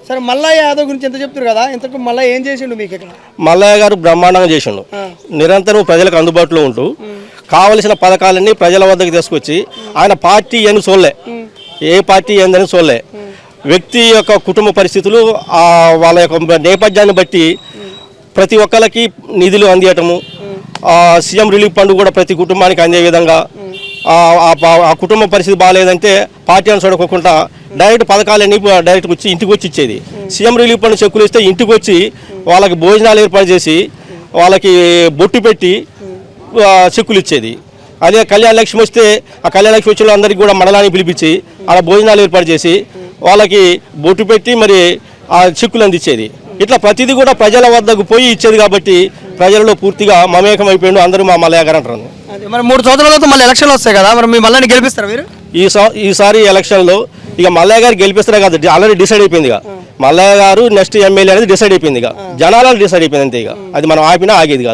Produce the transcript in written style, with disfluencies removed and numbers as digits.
సరే మల్లయ్య యాదవ్ గురించి ఎంత చెప్తారు కదా, ఇంతకు మల్లయ్య ఏం చేసిండు మీకు ఇక్కడ? మల్లయ్య గారు బ్రహ్మాండంగా చేసిండు. నిరంతరం ప్రజలకు అందుబాటులో ఉంటూ కావలసిన పథకాలన్నీ ప్రజల వద్దకు తీసుకొచ్చి ఆయన పార్టీ అని చూడలే, ఏ పార్టీ ఏందని చూడలే, వ్యక్తి యొక్క కుటుంబ పరిస్థితులు వాళ్ళ యొక్క నేపథ్యాన్ని బట్టి ప్రతి ఒక్కరికి నిధులు అందియటము, సీఎం రిలీఫ్ ఫండ్ కూడా ప్రతి కుటుంబానికి అందే విధంగా, ఆ కుటుంబ పరిస్థితి బాగాలేదంటే పార్టీ అని చూడకోకుండా డైరెక్ట్ పథకాలన్నీ డైరెక్ట్ వచ్చి ఇంటికి వచ్చి ఇచ్చేది. సీఎం రిలీఫ్ ఫండ్ చెక్కులు ఇస్తే ఇంటికి వచ్చి వాళ్ళకి భోజనాలు ఏర్పాటు చేసి వాళ్ళకి బొట్టు పెట్టి చెక్కులు ఇచ్చేది. అదే కళ్యాణ లక్ష్మి వస్తే ఆ కళ్యాణ లక్ష్మి వచ్చిన అందరికీ కూడా మండలానికి పిలిపించి అలా భోజనాలు ఏర్పాటు చేసి వాళ్ళకి బొట్టు పెట్టి మరి ఆ చెక్కులు అందించేది. ఇట్లా ప్రతిదీ కూడా ప్రజల వద్దకు పోయి ఇచ్చేది కాబట్టి ప్రజలలో పూర్తిగా మమేకం అయిపోయిండు. అందరూ మా మల్లయ్య గారు అంటారు. మరి 3 సంవత్సరాల తర్వాత మళ్ళీ ఎలక్షన్లు వస్తాయి కదా, మరి మీ మల్లయ్యని గెలిపిస్తారా మీరు? ఈసారి ఎలక్షన్లో ఇక మల్లయ్య గారు గెలిపిస్తారా కాదు, ఆల్రెడీ డిసైడ్ అయిపోయింది. ఇక మల్లయ్య గారు నెక్స్ట్ ఎమ్మెల్యే అనేది డిసైడ్ అయిపోయింది. ఇక జనాలను డిసైడ్ అయిపోయింది అంతే. ఇక అది మనం ఆపినా ఆగేది కాదు.